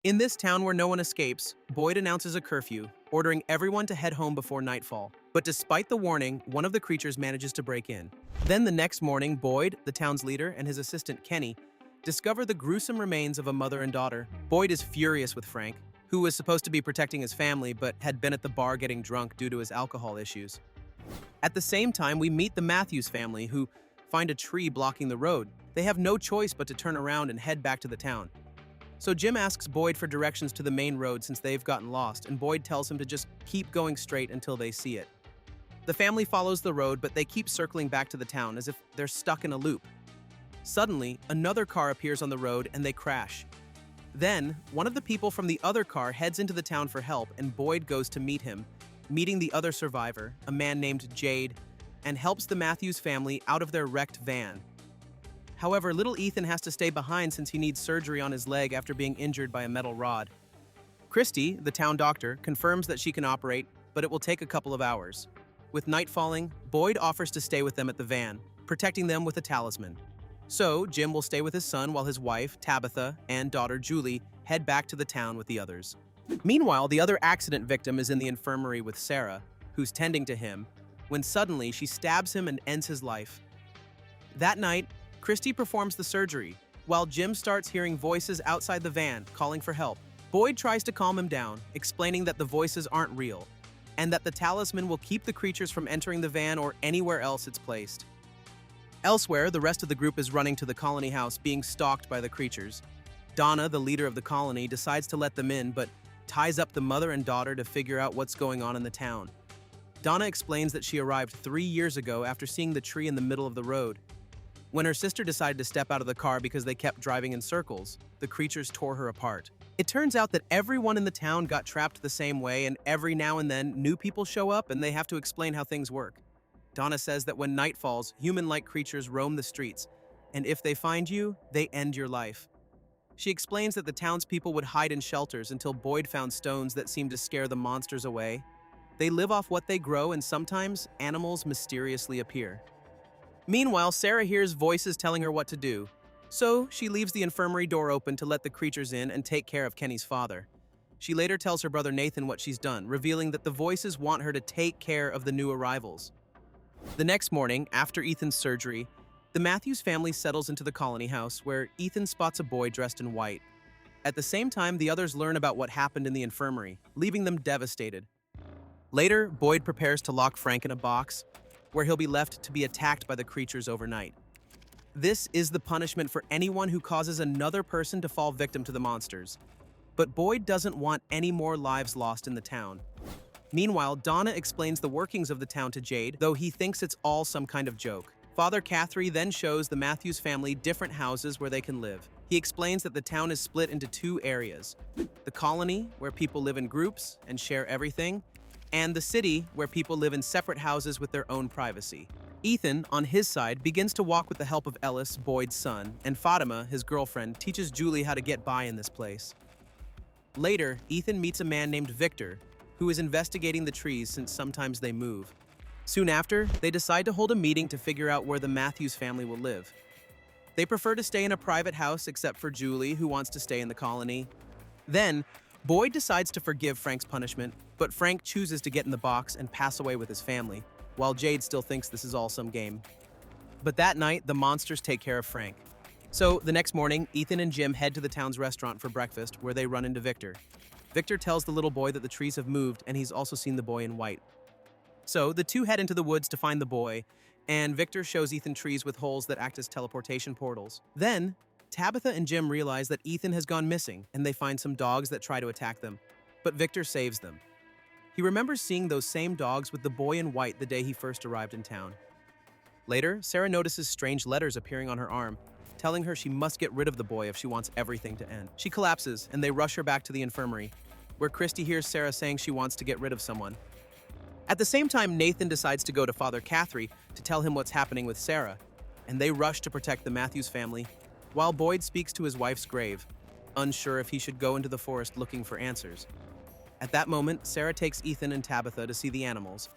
In this town where no one escapes, Boyd announces a curfew, ordering everyone to head home before nightfall. But despite the warning, one of the creatures manages to break in. Then the next morning, Boyd, the town's leader, and his assistant Kenny discover the gruesome remains of a mother and daughter. Boyd is furious with Frank, who was supposed to be protecting his family but had been at the bar getting drunk due to his alcohol issues. At the same time, we meet the Matthews family, who find a tree blocking the road. They have no choice but to turn around and head back to the town. So Jim asks Boyd for directions to the main road since they've gotten lost, and Boyd tells him to just keep going straight until they see it. The family follows the road, but they keep circling back to the town as if they're stuck in a loop. Suddenly, another car appears on the road and they crash. Then, one of the people from the other car heads into the town for help, and Boyd goes to meet him, meeting the other survivor, a man named Jade, and helps the Matthews family out of their wrecked van. However, little Ethan has to stay behind since he needs surgery on his leg after being injured by a metal rod. Christy, the town doctor, confirms that she can operate, but it will take a couple of hours. With night falling, Boyd offers to stay with them at the van, protecting them with a talisman. So, Jim will stay with his son while his wife, Tabitha, and daughter Julie head back to the town with the others. Meanwhile, the other accident victim is in the infirmary with Sarah, who's tending to him, when suddenly she stabs him and ends his life. That night, Christy performs the surgery, while Jim starts hearing voices outside the van calling for help. Boyd tries to calm him down, explaining that the voices aren't real, and that the talisman will keep the creatures from entering the van or anywhere else it's placed. Elsewhere, the rest of the group is running to the colony house, being stalked by the creatures. Donna, the leader of the colony, decides to let them in, but ties up the mother and daughter to figure out what's going on in the town. Donna explains that she arrived 3 years ago after seeing the tree in the middle of the road. When her sister decided to step out of the car because they kept driving in circles, the creatures tore her apart. It turns out that everyone in the town got trapped the same way, and every now and then, new people show up and they have to explain how things work. Donna says that when night falls, human-like creatures roam the streets, and if they find you, they end your life. She explains that the townspeople would hide in shelters until Boyd found stones that seemed to scare the monsters away. They live off what they grow, and sometimes animals mysteriously appear. Meanwhile, Sarah hears voices telling her what to do, so she leaves the infirmary door open to let the creatures in and take care of Kenny's father. She later tells her brother Nathan what she's done, revealing that the voices want her to take care of the new arrivals. The next morning, after Ethan's surgery, the Matthews family settles into the colony house, where Ethan spots a boy dressed in white. At the same time, the others learn about what happened in the infirmary, leaving them devastated. Later, Boyd prepares to lock Frank in a box, where he'll be left to be attacked by the creatures overnight. This is the punishment for anyone who causes another person to fall victim to the monsters. But Boyd doesn't want any more lives lost in the town. Meanwhile, Donna explains the workings of the town to Jade, though he thinks it's all some kind of joke. Father Cathry then shows the Matthews family different houses where they can live. He explains that the town is split into 2 areas: the colony, where people live in groups and share everything, and the city, where people live in separate houses with their own privacy. Ethan, on his side, begins to walk with the help of Ellis, Boyd's son, and Fatima, his girlfriend, teaches Julie how to get by in this place. Later, Ethan meets a man named Victor, who is investigating the trees since sometimes they move. Soon after, they decide to hold a meeting to figure out where the Matthews family will live. They prefer to stay in a private house except for Julie, who wants to stay in the colony. Then, Boyd decides to forgive Frank's punishment, but Frank chooses to get in the box and pass away with his family, while Jade still thinks this is all some game. But that night, the monsters take care of Frank. So, the next morning, Ethan and Jim head to the town's restaurant for breakfast, where they run into Victor. Victor tells the little boy that the trees have moved, and he's also seen the boy in white. So, the two head into the woods to find the boy, and Victor shows Ethan trees with holes that act as teleportation portals. Then, Tabitha and Jim realize that Ethan has gone missing, and they find some dogs that try to attack them. But Victor saves them. He remembers seeing those same dogs with the boy in white the day he first arrived in town. Later, Sarah notices strange letters appearing on her arm, telling her she must get rid of the boy if she wants everything to end. She collapses, and they rush her back to the infirmary, where Christy hears Sarah saying she wants to get rid of someone. At the same time, Nathan decides to go to Father Cathry to tell him what's happening with Sarah, and they rush to protect the Matthews family, while Boyd speaks to his wife's grave, unsure if he should go into the forest looking for answers. At that moment, Sarah takes Ethan and Tabitha to see the animals,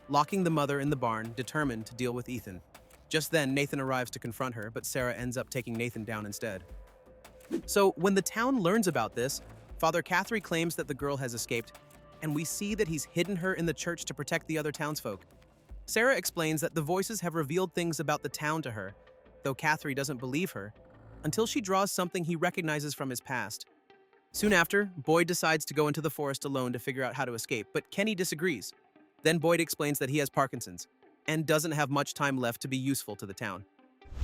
locking the mother in the barn, determined to deal with Ethan. Just then, Nathan arrives to confront her, but Sarah ends up taking Nathan down instead. So, when the town learns about this, Father Cathry claims that the girl has escaped, and we see that he's hidden her in the church to protect the other townsfolk. Sarah explains that the voices have revealed things about the town to her, though Cathry doesn't believe her, until she draws something he recognizes from his past. Soon after, Boyd decides to go into the forest alone to figure out how to escape, but Kenny disagrees. Then Boyd explains that he has Parkinson's and doesn't have much time left to be useful to the town.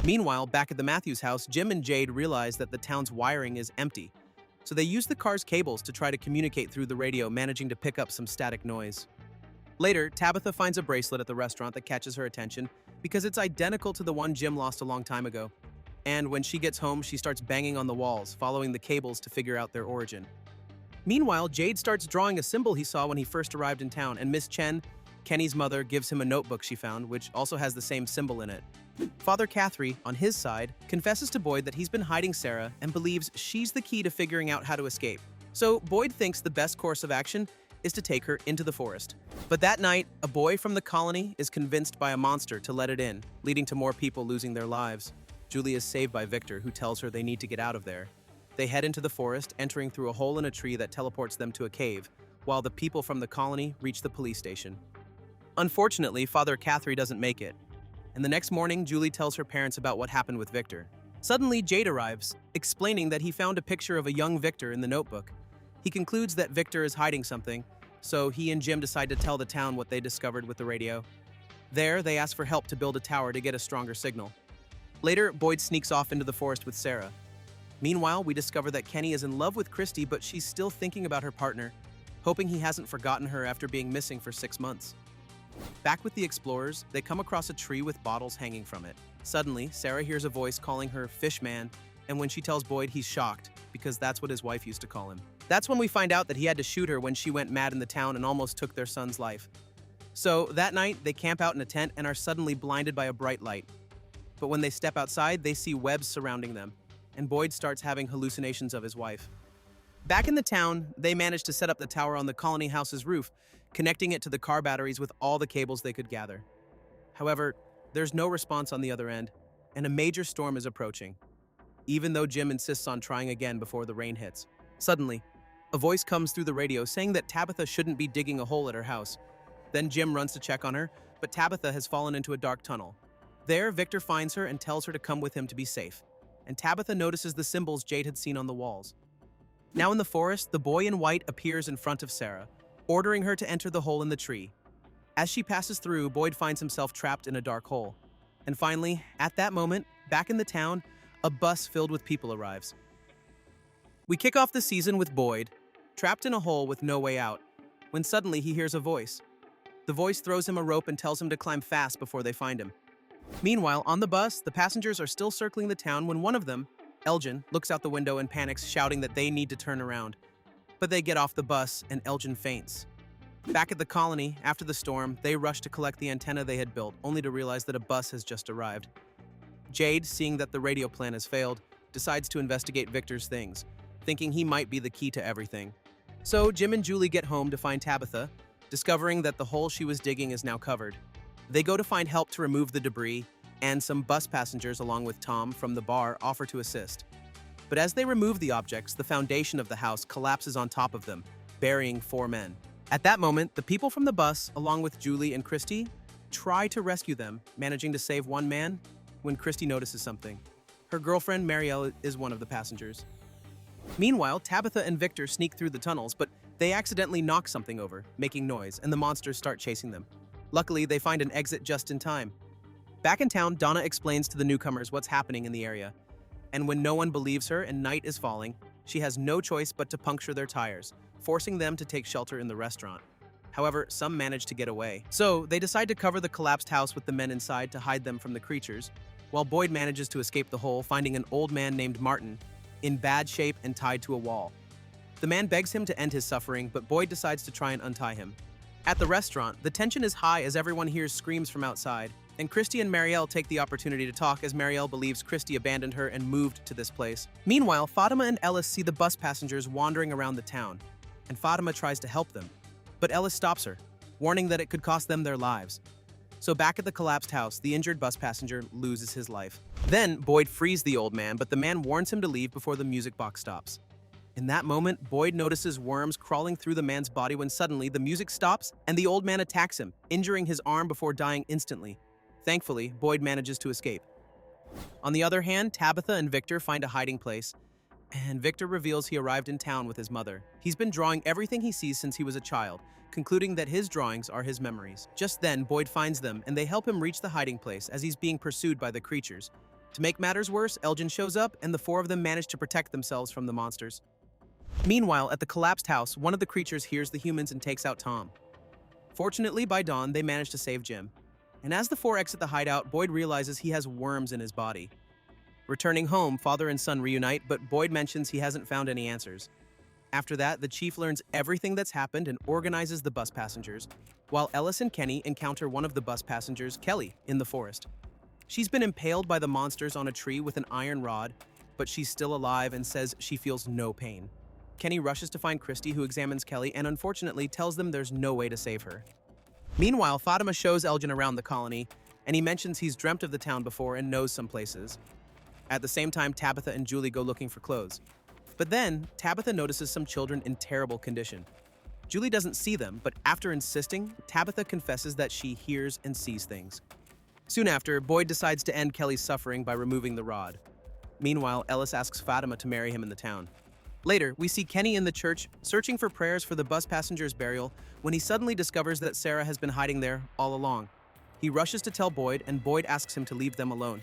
Meanwhile, back at the Matthews house, Jim and Jade realize that the town's wiring is empty, so they use the car's cables to try to communicate through the radio, managing to pick up some static noise. Later, Tabitha finds a bracelet at the restaurant that catches her attention because it's identical to the one Jim lost a long time ago. And when she gets home, she starts banging on the walls, following the cables to figure out their origin. Meanwhile, Jade starts drawing a symbol he saw when he first arrived in town, and Miss Chen, Kenny's mother, gives him a notebook she found, which also has the same symbol in it. Father Cathry, on his side, confesses to Boyd that he's been hiding Sarah and believes she's the key to figuring out how to escape. So Boyd thinks the best course of action is to take her into the forest. But that night, a boy from the colony is convinced by a monster to let it in, leading to more people losing their lives. Julie is saved by Victor, who tells her they need to get out of there. They head into the forest, entering through a hole in a tree that teleports them to a cave, while the people from the colony reach the police station. Unfortunately, Father Cathry doesn't make it, and the next morning, Julie tells her parents about what happened with Victor. Suddenly, Jade arrives, explaining that he found a picture of a young Victor in the notebook. He concludes that Victor is hiding something, so he and Jim decide to tell the town what they discovered with the radio. There, they ask for help to build a tower to get a stronger signal. Later, Boyd sneaks off into the forest with Sarah. Meanwhile, we discover that Kenny is in love with Christy, but she's still thinking about her partner, hoping he hasn't forgotten her after being missing for 6 months. Back with the explorers, they come across a tree with bottles hanging from it. Suddenly, Sarah hears a voice calling her Fish Man, and when she tells Boyd, he's shocked, because that's what his wife used to call him. That's when we find out that he had to shoot her when she went mad in the town and almost took their son's life. So that night, they camp out in a tent and are suddenly blinded by a bright light. But when they step outside, they see webs surrounding them, and Boyd starts having hallucinations of his wife. Back in the town, they manage to set up the tower on the colony house's roof, connecting it to the car batteries with all the cables they could gather. However, there's no response on the other end, and a major storm is approaching, even though Jim insists on trying again before the rain hits. Suddenly, a voice comes through the radio saying that Tabitha shouldn't be digging a hole at her house. Then Jim runs to check on her, but Tabitha has fallen into a dark tunnel. There, Victor finds her and tells her to come with him to be safe, and Tabitha notices the symbols Jade had seen on the walls. Now in the forest, the boy in white appears in front of Sarah, ordering her to enter the hole in the tree. As she passes through, Boyd finds himself trapped in a dark hole. And finally, at that moment, back in the town, a bus filled with people arrives. We kick off the season with Boyd, trapped in a hole with no way out, when suddenly he hears a voice. The voice throws him a rope and tells him to climb fast before they find him. Meanwhile, on the bus, the passengers are still circling the town when one of them, Elgin, looks out the window and panics, shouting that they need to turn around. But they get off the bus and Elgin faints. Back at the colony, after the storm, they rush to collect the antenna they had built, only to realize that a bus has just arrived. Jade, seeing that the radio plan has failed, decides to investigate Victor's things, thinking he might be the key to everything. So Jim and Julie get home to find Tabitha, discovering that the hole she was digging is now covered. They go to find help to remove the debris, and some bus passengers along with Tom from the bar offer to assist. But as they remove the objects, the foundation of the house collapses on top of them, burying 4 men. At that moment, the people from the bus, along with Julie and Christy, try to rescue them, managing to save 1 man when Christy notices something. Her girlfriend, Marielle, is one of the passengers. Meanwhile, Tabitha and Victor sneak through the tunnels, but they accidentally knock something over, making noise, and the monsters start chasing them. Luckily, they find an exit just in time. Back in town, Donna explains to the newcomers what's happening in the area. And when no one believes her and night is falling, she has no choice but to puncture their tires, forcing them to take shelter in the restaurant. However, some manage to get away. So, they decide to cover the collapsed house with the men inside to hide them from the creatures, while Boyd manages to escape the hole, finding an old man named Martin, in bad shape and tied to a wall. The man begs him to end his suffering, but Boyd decides to try and untie him. At the restaurant, the tension is high as everyone hears screams from outside, and Christy and Marielle take the opportunity to talk as Marielle believes Christy abandoned her and moved to this place. Meanwhile, Fatima and Ellis see the bus passengers wandering around the town, and Fatima tries to help them. But Ellis stops her, warning that it could cost them their lives. So back at the collapsed house, the injured bus passenger loses his life. Then, Boyd frees the old man, but the man warns him to leave before the music box stops. In that moment, Boyd notices worms crawling through the man's body when suddenly the music stops and the old man attacks him, injuring his arm before dying instantly. Thankfully, Boyd manages to escape. On the other hand, Tabitha and Victor find a hiding place, and Victor reveals he arrived in town with his mother. He's been drawing everything he sees since he was a child, concluding that his drawings are his memories. Just then, Boyd finds them, and they help him reach the hiding place as he's being pursued by the creatures. To make matters worse, Elgin shows up, and the four of them manage to protect themselves from the monsters. Meanwhile, at the collapsed house, one of the creatures hears the humans and takes out Tom. Fortunately, by dawn, they manage to save Jim. And as the four exit the hideout, Boyd realizes he has worms in his body. Returning home, father and son reunite, but Boyd mentions he hasn't found any answers. After that, the chief learns everything that's happened and organizes the bus passengers, while Ellis and Kenny encounter one of the bus passengers, Kelly, in the forest. She's been impaled by the monsters on a tree with an iron rod, but she's still alive and says she feels no pain. Kenny rushes to find Christy, who examines Kelly and unfortunately tells them there's no way to save her. Meanwhile, Fatima shows Elgin around the colony, and he mentions he's dreamt of the town before and knows some places. At the same time, Tabitha and Julie go looking for clothes. But then, Tabitha notices some children in terrible condition. Julie doesn't see them, but after insisting, Tabitha confesses that she hears and sees things. Soon after, Boyd decides to end Kelly's suffering by removing the rod. Meanwhile, Ellis asks Fatima to marry him in the town. Later, we see Kenny in the church searching for prayers for the bus passenger's burial when he suddenly discovers that Sarah has been hiding there all along. He rushes to tell Boyd, and Boyd asks him to leave them alone.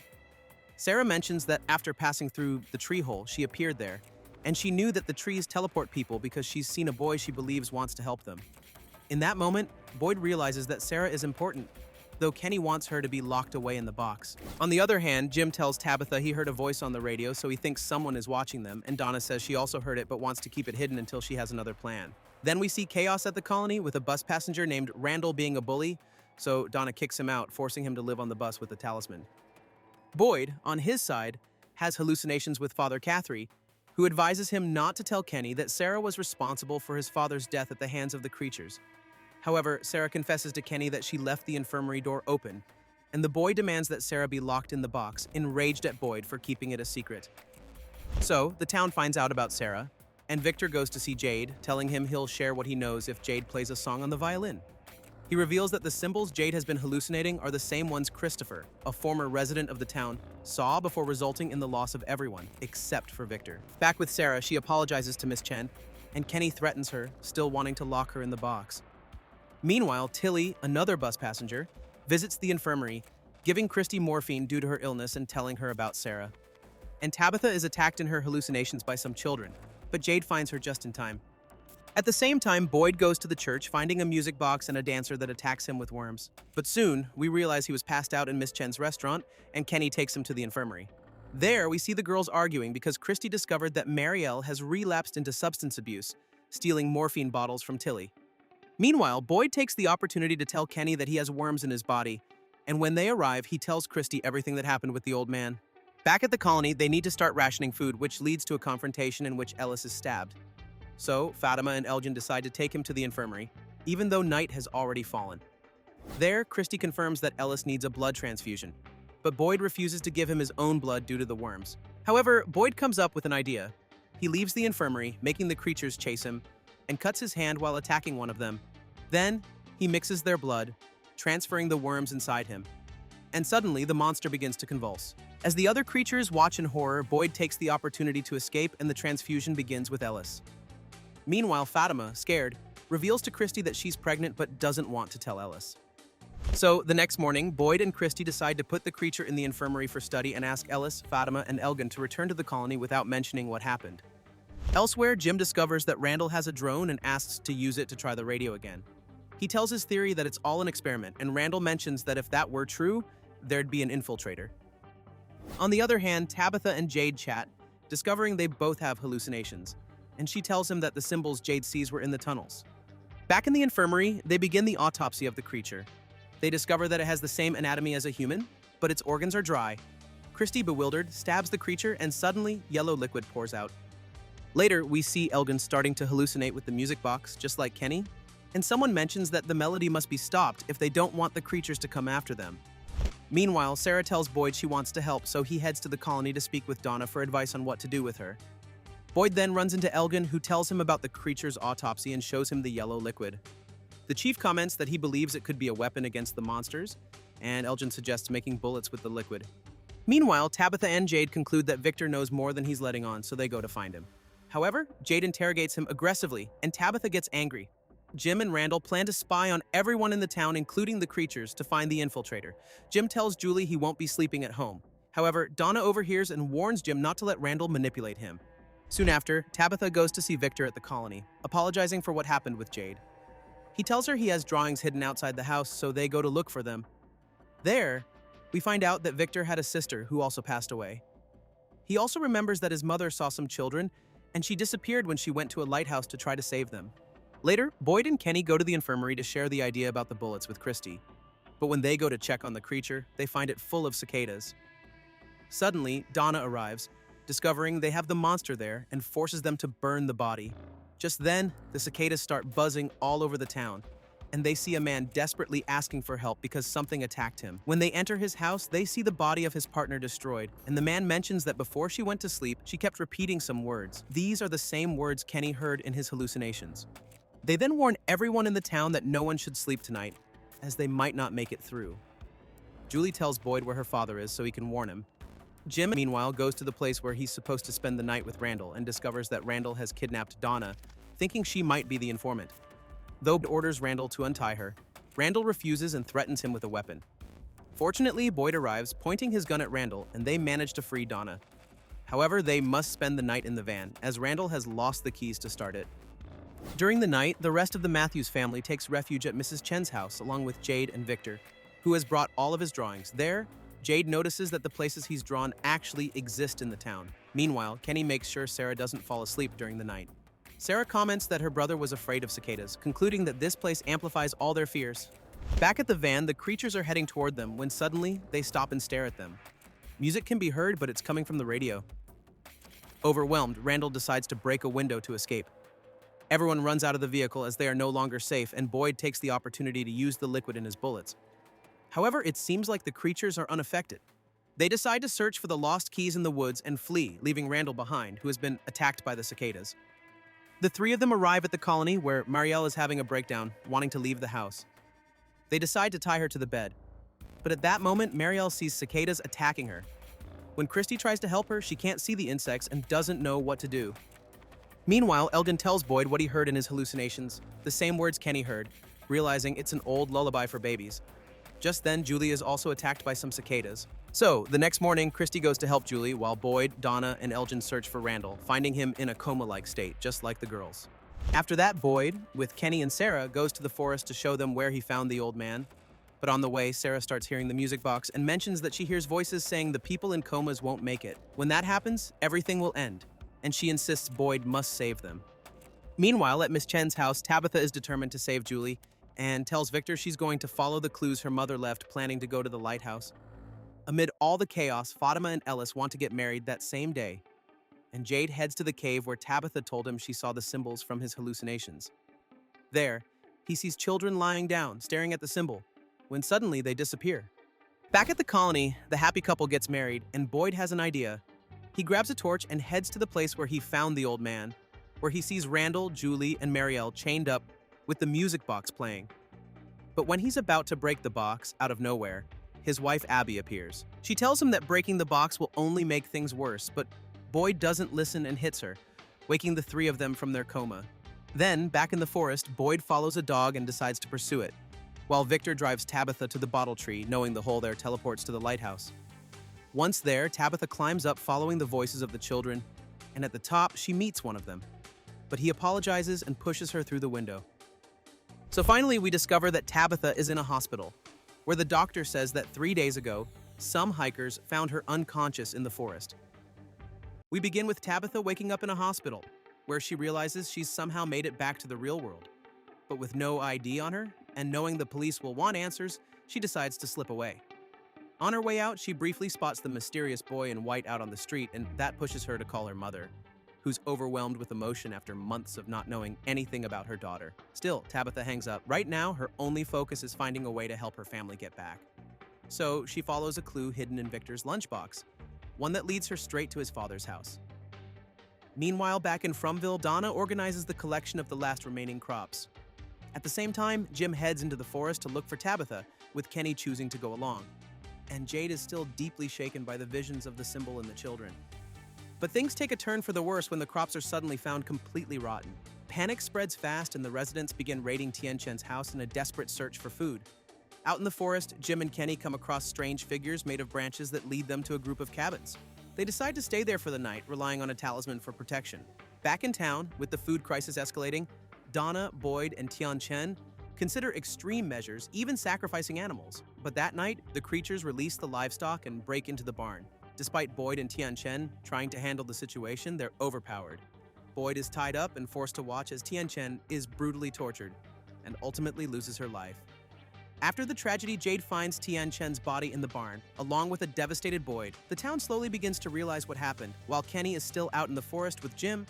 Sarah mentions that after passing through the tree hole, she appeared there, and she knew that the trees teleport people because she's seen a boy she believes wants to help them. In that moment, Boyd realizes that Sarah is important, though Kenny wants her to be locked away in the box. On the other hand, Jim tells Tabitha he heard a voice on the radio, so he thinks someone is watching them, and Donna says she also heard it but wants to keep it hidden until she has another plan. Then we see chaos at the colony with a bus passenger named Randall being a bully, so Donna kicks him out, forcing him to live on the bus with the talisman. Boyd, on his side, has hallucinations with Father Cathry, who advises him not to tell Kenny that Sarah was responsible for his father's death at the hands of the creatures. However, Sarah confesses to Kenny that she left the infirmary door open, and the boy demands that Sarah be locked in the box, enraged at Boyd for keeping it a secret. So, the town finds out about Sarah, and Victor goes to see Jade, telling him he'll share what he knows if Jade plays a song on the violin. He reveals that the symbols Jade has been hallucinating are the same ones Christopher, a former resident of the town, saw before resulting in the loss of everyone, except for Victor. Back with Sarah, she apologizes to Miss Chen, and Kenny threatens her, still wanting to lock her in the box. Meanwhile, Tilly, another bus passenger, visits the infirmary, giving Christy morphine due to her illness and telling her about Sarah. And Tabitha is attacked in her hallucinations by some children, but Jade finds her just in time. At the same time, Boyd goes to the church, finding a music box and a dancer that attacks him with worms. But soon, we realize he was passed out in Miss Chen's restaurant, and Kenny takes him to the infirmary. There, we see the girls arguing because Christy discovered that Marielle has relapsed into substance abuse, stealing morphine bottles from Tilly. Meanwhile, Boyd takes the opportunity to tell Kenny that he has worms in his body, and when they arrive, he tells Christy everything that happened with the old man. Back at the colony, they need to start rationing food, which leads to a confrontation in which Ellis is stabbed. So, Fatima and Elgin decide to take him to the infirmary, even though night has already fallen. There, Christy confirms that Ellis needs a blood transfusion, but Boyd refuses to give him his own blood due to the worms. However, Boyd comes up with an idea. He leaves the infirmary, making the creatures chase him, and cuts his hand while attacking one of them. Then, he mixes their blood, transferring the worms inside him. And suddenly, the monster begins to convulse. As the other creatures watch in horror, Boyd takes the opportunity to escape, and the transfusion begins with Ellis. Meanwhile, Fatima, scared, reveals to Christy that she's pregnant but doesn't want to tell Ellis. So, the next morning, Boyd and Christy decide to put the creature in the infirmary for study and ask Ellis, Fatima, and Elgin to return to the colony without mentioning what happened. Elsewhere, Jim discovers that Randall has a drone and asks to use it to try the radio again. He tells his theory that it's all an experiment, and Randall mentions that if that were true, there'd be an infiltrator. On the other hand, Tabitha and Jade chat, discovering they both have hallucinations, and she tells him that the symbols Jade sees were in the tunnels. Back in the infirmary, they begin the autopsy of the creature. They discover that it has the same anatomy as a human, but its organs are dry. Christy, bewildered, stabs the creature, and suddenly, yellow liquid pours out. Later, we see Elgin starting to hallucinate with the music box, just like Kenny, and someone mentions that the melody must be stopped if they don't want the creatures to come after them. Meanwhile, Sarah tells Boyd she wants to help, so he heads to the colony to speak with Donna for advice on what to do with her. Boyd then runs into Elgin, who tells him about the creature's autopsy and shows him the yellow liquid. The chief comments that he believes it could be a weapon against the monsters, and Elgin suggests making bullets with the liquid. Meanwhile, Tabitha and Jade conclude that Victor knows more than he's letting on, so they go to find him. However, Jade interrogates him aggressively, and Tabitha gets angry. Jim and Randall plan to spy on everyone in the town, including the creatures, to find the infiltrator. Jim tells Julie he won't be sleeping at home. However, Donna overhears and warns Jim not to let Randall manipulate him. Soon after, Tabitha goes to see Victor at the colony, apologizing for what happened with Jade. He tells her he has drawings hidden outside the house, so they go to look for them. There, we find out that Victor had a sister who also passed away. He also remembers that his mother saw some children, and she disappeared when she went to a lighthouse to try to save them. Later, Boyd and Kenny go to the infirmary to share the idea about the bullets with Christy. But when they go to check on the creature, they find it full of cicadas. Suddenly, Donna arrives, discovering they have the monster there, and forces them to burn the body. Just then, the cicadas start buzzing all over the town, and they see a man desperately asking for help because something attacked him. When they enter his house, they see the body of his partner destroyed, and the man mentions that before she went to sleep, she kept repeating some words. These are the same words Kenny heard in his hallucinations. They then warn everyone in the town that no one should sleep tonight, as they might not make it through. Julie tells Boyd where her father is so he can warn him. Jim, meanwhile, goes to the place where he's supposed to spend the night with Randall and discovers that Randall has kidnapped Donna, thinking she might be the informant. Though Boyd orders Randall to untie her, Randall refuses and threatens him with a weapon. Fortunately, Boyd arrives, pointing his gun at Randall, and they manage to free Donna. However, they must spend the night in the van, as Randall has lost the keys to start it. During the night, the rest of the Matthews family takes refuge at Mrs. Chen's house, along with Jade and Victor, who has brought all of his drawings. There, Jade notices that the places he's drawn actually exist in the town. Meanwhile, Kenny makes sure Sarah doesn't fall asleep during the night. Sarah comments that her brother was afraid of cicadas, concluding that this place amplifies all their fears. Back at the van, the creatures are heading toward them when suddenly they stop and stare at them. Music can be heard, but it's coming from the radio. Overwhelmed, Randall decides to break a window to escape. Everyone runs out of the vehicle as they are no longer safe, and Boyd takes the opportunity to use the liquid in his bullets. However, it seems like the creatures are unaffected. They decide to search for the lost keys in the woods and flee, leaving Randall behind, who has been attacked by the cicadas. The three of them arrive at the colony where Marielle is having a breakdown, wanting to leave the house. They decide to tie her to the bed. But at that moment, Marielle sees cicadas attacking her. When Christy tries to help her, she can't see the insects and doesn't know what to do. Meanwhile, Elgin tells Boyd what he heard in his hallucinations, the same words Kenny heard, realizing it's an old lullaby for babies. Just then, Julie is also attacked by some cicadas. So, the next morning, Christy goes to help Julie while Boyd, Donna, and Elgin search for Randall, finding him in a coma-like state, just like the girls. After that, Boyd, with Kenny and Sarah, goes to the forest to show them where he found the old man. But on the way, Sarah starts hearing the music box and mentions that she hears voices saying the people in comas won't make it. When that happens, everything will end, and she insists Boyd must save them. Meanwhile, at Miss Chen's house, Tabitha is determined to save Julie, and tells Victor she's going to follow the clues her mother left, planning to go to the lighthouse. Amid all the chaos, Fatima and Ellis want to get married that same day, and Jade heads to the cave where Tabitha told him she saw the symbols from his hallucinations. There, he sees children lying down, staring at the symbol, when suddenly they disappear. Back at the colony, the happy couple gets married, and Boyd has an idea. He grabs a torch and heads to the place where he found the old man, where he sees Randall, Julie, and Marielle chained up with the music box playing. But when he's about to break the box, out of nowhere, his wife Abby appears. She tells him that breaking the box will only make things worse, but Boyd doesn't listen and hits her, waking the three of them from their coma. Then, back in the forest, Boyd follows a dog and decides to pursue it, while Victor drives Tabitha to the bottle tree, knowing the hole there teleports to the lighthouse. Once there, Tabitha climbs up following the voices of the children, and at the top, she meets one of them. But he apologizes and pushes her through the window. So finally, we discover that Tabitha is in a hospital, where the doctor says that 3 days ago, some hikers found her unconscious in the forest. We begin with Tabitha waking up in a hospital, where she realizes she's somehow made it back to the real world. But with no ID on her, and knowing the police will want answers, she decides to slip away. On her way out, she briefly spots the mysterious boy in white out on the street, and that pushes her to call her mother, who's overwhelmed with emotion after months of not knowing anything about her daughter. Still, Tabitha hangs up. Right now, her only focus is finding a way to help her family get back. So she follows a clue hidden in Victor's lunchbox, one that leads her straight to his father's house. Meanwhile, back in Fromville, Donna organizes the collection of the last remaining crops. At the same time, Jim heads into the forest to look for Tabitha, with Kenny choosing to go along. And Jade is still deeply shaken by the visions of the symbol and the children. But things take a turn for the worse when the crops are suddenly found completely rotten. Panic spreads fast and the residents begin raiding Tian-Chen's house in a desperate search for food. Out in the forest, Jim and Kenny come across strange figures made of branches that lead them to a group of cabins. They decide to stay there for the night, relying on a talisman for protection. Back in town, with the food crisis escalating, Donna, Boyd, and Tian-Chen consider extreme measures, even sacrificing animals. But that night, the creatures release the livestock and break into the barn. Despite Boyd and Tian-Chen trying to handle the situation, they're overpowered. Boyd is tied up and forced to watch as Tian-Chen is brutally tortured and ultimately loses her life. After the tragedy, Jade finds Tian-Chen's body in the barn, along with a devastated Boyd. The town slowly begins to realize what happened, while Kenny is still out in the forest with Jim,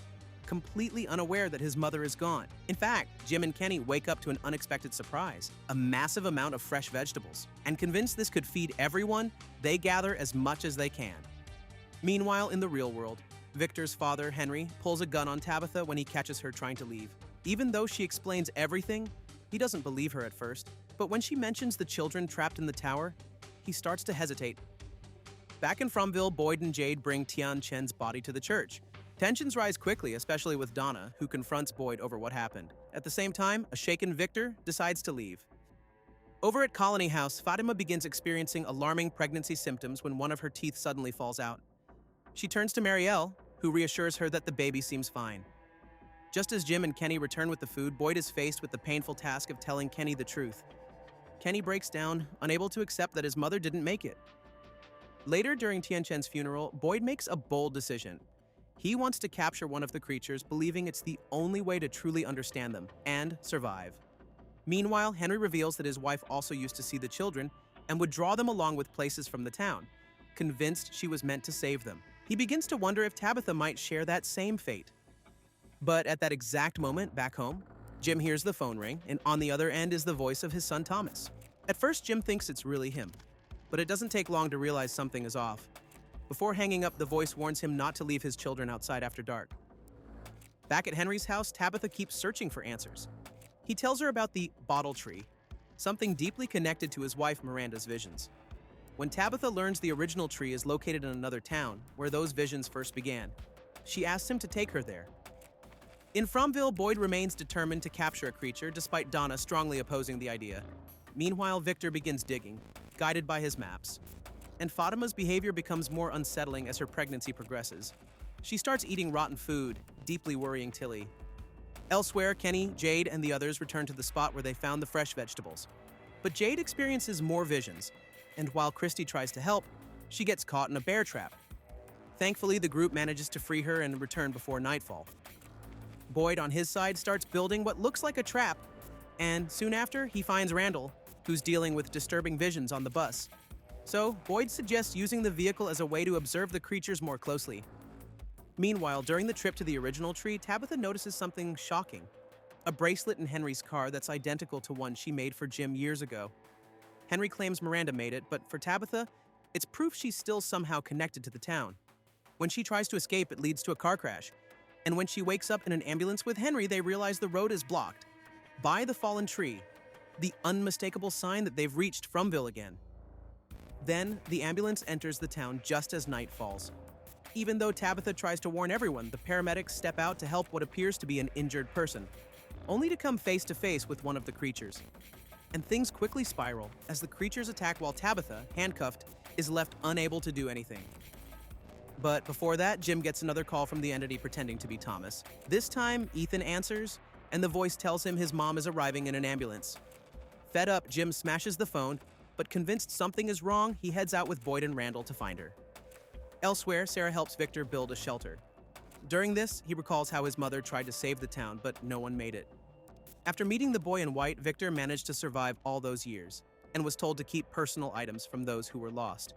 completely unaware that his mother is gone. In fact, Jim and Kenny wake up to an unexpected surprise, a massive amount of fresh vegetables. And convinced this could feed everyone, they gather as much as they can. Meanwhile, in the real world, Victor's father, Henry, pulls a gun on Tabitha when he catches her trying to leave. Even though she explains everything, he doesn't believe her at first. But when she mentions the children trapped in the tower, he starts to hesitate. Back in Fromville, Boyd and Jade bring Tian-Chen's body to the church. Tensions rise quickly, especially with Donna, who confronts Boyd over what happened. At the same time, a shaken Victor decides to leave. Over at Colony House, Fatima begins experiencing alarming pregnancy symptoms when one of her teeth suddenly falls out. She turns to Marielle, who reassures her that the baby seems fine. Just as Jim and Kenny return with the food, Boyd is faced with the painful task of telling Kenny the truth. Kenny breaks down, unable to accept that his mother didn't make it. Later, during Tian-Chen's funeral, Boyd makes a bold decision. He wants to capture one of the creatures, believing it's the only way to truly understand them and survive. Meanwhile, Henry reveals that his wife also used to see the children and would draw them along with places from the town, convinced she was meant to save them. He begins to wonder if Tabitha might share that same fate. But at that exact moment, back home, Jim hears the phone ring, and on the other end is the voice of his son Thomas. At first, Jim thinks it's really him, but it doesn't take long to realize something is off. Before hanging up, the voice warns him not to leave his children outside after dark. Back at Henry's house, Tabitha keeps searching for answers. He tells her about the bottle tree, something deeply connected to his wife Miranda's visions. When Tabitha learns the original tree is located in another town, where those visions first began, she asks him to take her there. In Fromville, Boyd remains determined to capture a creature, despite Donna strongly opposing the idea. Meanwhile, Victor begins digging, guided by his maps. And Fatima's behavior becomes more unsettling as her pregnancy progresses. She starts eating rotten food, deeply worrying Tilly. Elsewhere, Kenny, Jade, and the others return to the spot where they found the fresh vegetables. But Jade experiences more visions, and while Christy tries to help, she gets caught in a bear trap. Thankfully, the group manages to free her and return before nightfall. Boyd, on his side, starts building what looks like a trap, and soon after, he finds Randall, who's dealing with disturbing visions on the bus. So, Boyd suggests using the vehicle as a way to observe the creatures more closely. Meanwhile, during the trip to the original tree, Tabitha notices something shocking. A bracelet in Henry's car that's identical to one she made for Jim years ago. Henry claims Miranda made it, but for Tabitha, it's proof she's still somehow connected to the town. When she tries to escape, it leads to a car crash. And when she wakes up in an ambulance with Henry, they realize the road is blocked by the fallen tree, the unmistakable sign that they've reached Fromville again. Then, the ambulance enters the town just as night falls. Even though Tabitha tries to warn everyone, the paramedics step out to help what appears to be an injured person, only to come face to face with one of the creatures. And things quickly spiral as the creatures attack while Tabitha, handcuffed, is left unable to do anything. But before that, Jim gets another call from the entity pretending to be Thomas. This time, Ethan answers, and the voice tells him his mom is arriving in an ambulance. Fed up, Jim smashes the phone, but convinced something is wrong, he heads out with Boyd and Randall to find her. Elsewhere, Sarah helps Victor build a shelter. During this, he recalls how his mother tried to save the town, but no one made it. After meeting the boy in white, Victor managed to survive all those years, and was told to keep personal items from those who were lost.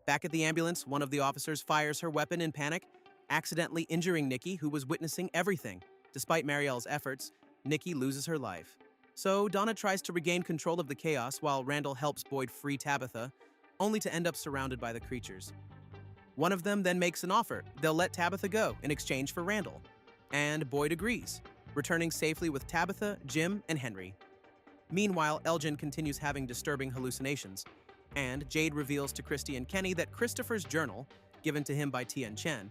Back at the ambulance, one of the officers fires her weapon in panic, accidentally injuring Nikki, who was witnessing everything. Despite Marielle's efforts, Nikki loses her life. So Donna tries to regain control of the chaos while Randall helps Boyd free Tabitha, only to end up surrounded by the creatures. One of them then makes an offer. They'll let Tabitha go in exchange for Randall. And Boyd agrees, returning safely with Tabitha, Jim, and Henry. Meanwhile, Elgin continues having disturbing hallucinations, and Jade reveals to Christy and Kenny that Christopher's journal, given to him by Tian Chen,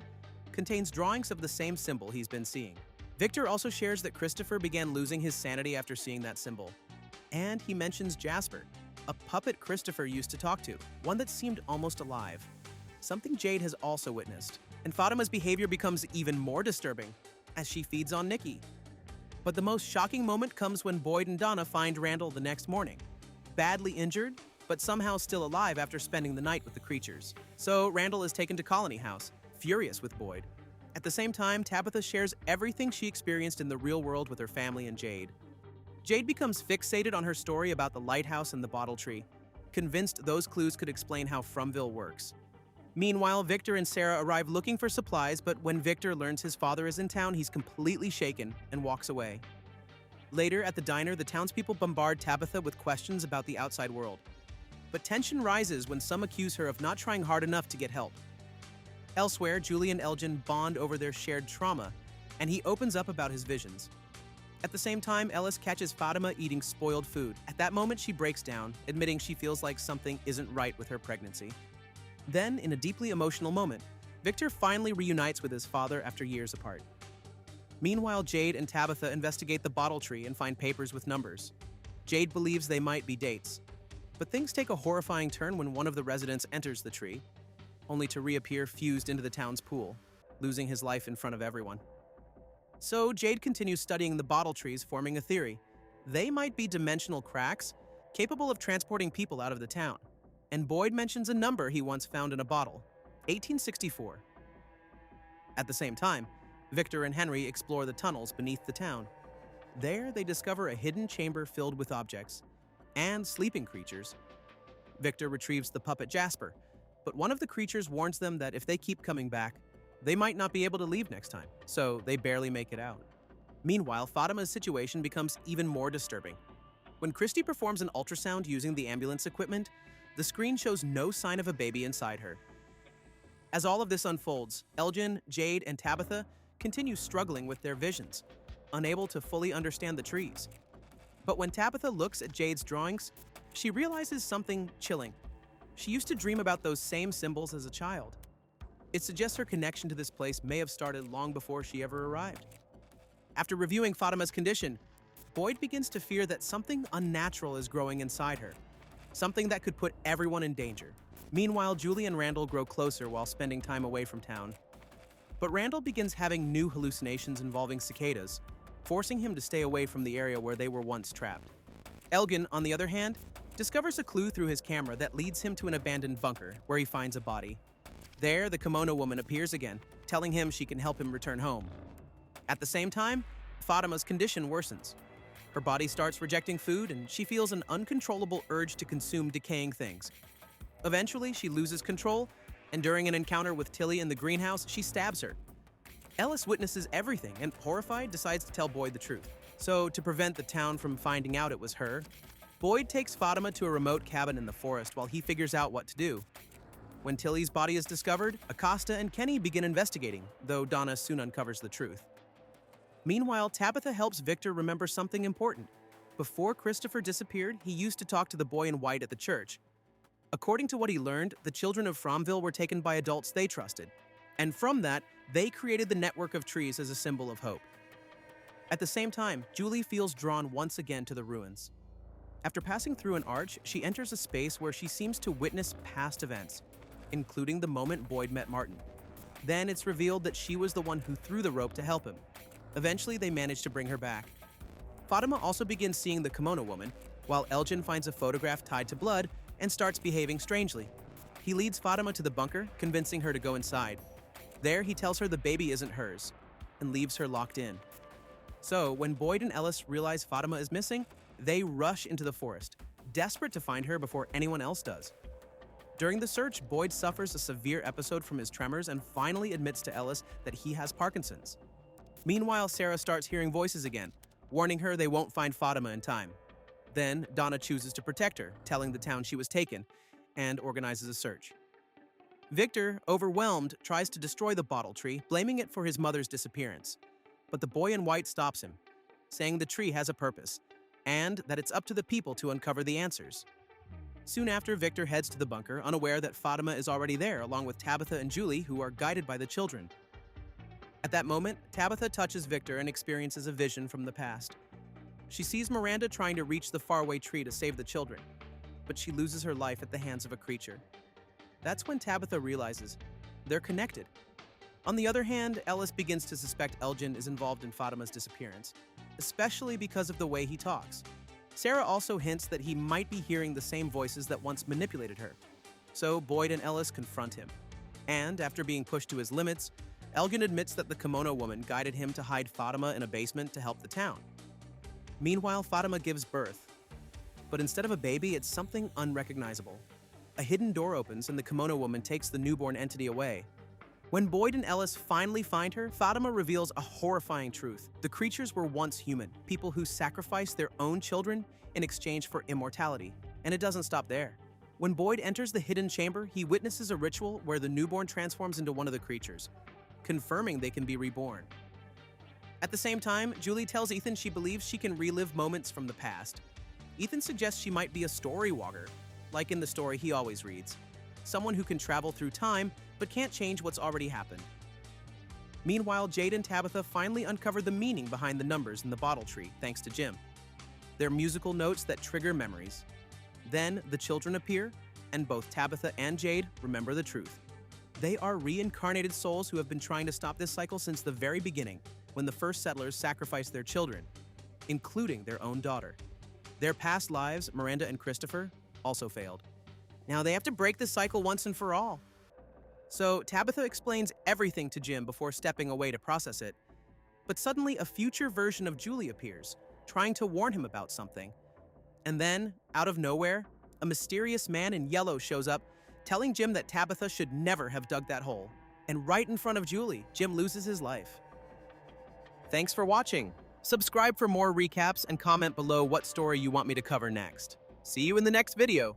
contains drawings of the same symbol he's been seeing. Victor also shares that Christopher began losing his sanity after seeing that symbol. And he mentions Jasper, a puppet Christopher used to talk to, one that seemed almost alive. Something Jade has also witnessed, and Fatima's behavior becomes even more disturbing as she feeds on Nikki. But the most shocking moment comes when Boyd and Donna find Randall the next morning, badly injured, but somehow still alive after spending the night with the creatures. So Randall is taken to Colony House, furious with Boyd. At the same time, Tabitha shares everything she experienced in the real world with her family and Jade. Jade becomes fixated on her story about the lighthouse and the bottle tree, convinced those clues could explain how Fromville works. Meanwhile, Victor and Sarah arrive looking for supplies, but when Victor learns his father is in town, he's completely shaken and walks away. Later, at the diner, the townspeople bombard Tabitha with questions about the outside world. But tension rises when some accuse her of not trying hard enough to get help. Elsewhere, Julie and Elgin bond over their shared trauma, and he opens up about his visions. At the same time, Ellis catches Fatima eating spoiled food. At that moment, she breaks down, admitting she feels like something isn't right with her pregnancy. Then, in a deeply emotional moment, Victor finally reunites with his father after years apart. Meanwhile, Jade and Tabitha investigate the bottle tree and find papers with numbers. Jade believes they might be dates. But things take a horrifying turn when one of the residents enters the tree, only to reappear fused into the town's pool, losing his life in front of everyone. So Jade continues studying the bottle trees, forming a theory. They might be dimensional cracks, capable of transporting people out of the town. And Boyd mentions a number he once found in a bottle, 1864. At the same time, Victor and Henry explore the tunnels beneath the town. There, they discover a hidden chamber filled with objects and sleeping creatures. Victor retrieves the puppet Jasper, but one of the creatures warns them that if they keep coming back, they might not be able to leave next time, so they barely make it out. Meanwhile, Fatima's situation becomes even more disturbing. When Christy performs an ultrasound using the ambulance equipment, the screen shows no sign of a baby inside her. As all of this unfolds, Elgin, Jade, and Tabitha continue struggling with their visions, unable to fully understand the trees. But when Tabitha looks at Jade's drawings, she realizes something chilling. She used to dream about those same symbols as a child. It suggests her connection to this place may have started long before she ever arrived. After reviewing Fatima's condition, Boyd begins to fear that something unnatural is growing inside her, something that could put everyone in danger. Meanwhile, Julie and Randall grow closer while spending time away from town. But Randall begins having new hallucinations involving cicadas, forcing him to stay away from the area where they were once trapped. Elgin, on the other hand, discovers a clue through his camera that leads him to an abandoned bunker where he finds a body. There, the kimono woman appears again, telling him she can help him return home. At the same time, Fatima's condition worsens. Her body starts rejecting food, and she feels an uncontrollable urge to consume decaying things. Eventually, she loses control, and during an encounter with Tilly in the greenhouse, she stabs her. Ellis witnesses everything and, horrified, decides to tell Boyd the truth. So, to prevent the town from finding out it was her, Boyd takes Fatima to a remote cabin in the forest while he figures out what to do. When Tilly's body is discovered, Acosta and Kenny begin investigating, though Donna soon uncovers the truth. Meanwhile, Tabitha helps Victor remember something important. Before Christopher disappeared, he used to talk to the boy in white at the church. According to what he learned, the children of Fromville were taken by adults they trusted, and from that, they created the network of trees as a symbol of hope. At the same time, Julie feels drawn once again to the ruins. After passing through an arch, she enters a space where she seems to witness past events, including the moment Boyd met Martin. Then it's revealed that she was the one who threw the rope to help him. Eventually, they manage to bring her back. Fatima also begins seeing the kimono woman, while Elgin finds a photograph tied to blood and starts behaving strangely. He leads Fatima to the bunker, convincing her to go inside. There, he tells her the baby isn't hers, and leaves her locked in. So, when Boyd and Ellis realize Fatima is missing, they rush into the forest, desperate to find her before anyone else does. During the search, Boyd suffers a severe episode from his tremors and finally admits to Ellis that he has Parkinson's. Meanwhile, Sarah starts hearing voices again, warning her they won't find Fatima in time. Then, Donna chooses to protect her, telling the town she was taken, and organizes a search. Victor, overwhelmed, tries to destroy the bottle tree, blaming it for his mother's disappearance. But the boy in white stops him, saying the tree has a purpose, and that it's up to the people to uncover the answers. Soon after, Victor heads to the bunker, unaware that Fatima is already there, along with Tabitha and Julie, who are guided by the children. At that moment, Tabitha touches Victor and experiences a vision from the past. She sees Miranda trying to reach the faraway tree to save the children, but she loses her life at the hands of a creature. That's when Tabitha realizes they're connected. On the other hand, Ellis begins to suspect Elgin is involved in Fatima's disappearance, especially because of the way he talks. Sarah also hints that he might be hearing the same voices that once manipulated her. So Boyd and Ellis confront him. And after being pushed to his limits, Elgin admits that the kimono woman guided him to hide Fatima in a basement to help the town. Meanwhile, Fatima gives birth. But instead of a baby, it's something unrecognizable. A hidden door opens and the kimono woman takes the newborn entity away. When Boyd and Ellis finally find her, Fatima reveals a horrifying truth. The creatures were once human, people who sacrificed their own children in exchange for immortality. And it doesn't stop there. When Boyd enters the hidden chamber, he witnesses a ritual where the newborn transforms into one of the creatures, confirming they can be reborn. At the same time, Julie tells Ethan she believes she can relive moments from the past. Ethan suggests she might be a story walker, like in the story he always reads. Someone who can travel through time but can't change what's already happened. Meanwhile, Jade and Tabitha finally uncover the meaning behind the numbers in the bottle tree, thanks to Jim. They're musical notes that trigger memories. Then the children appear, and both Tabitha and Jade remember the truth. They are reincarnated souls who have been trying to stop this cycle since the very beginning, when the first settlers sacrificed their children, including their own daughter. Their past lives, Miranda and Christopher, also failed. Now they have to break this cycle once and for all. So Tabitha explains everything to Jim before stepping away to process it. But suddenly a future version of Julie appears, trying to warn him about something. And then, out of nowhere, a mysterious man in yellow shows up, telling Jim that Tabitha should never have dug that hole. And right in front of Julie, Jim loses his life. Thanks for watching. Subscribe for more recaps and comment below what story you want me to cover next. See you in the next video.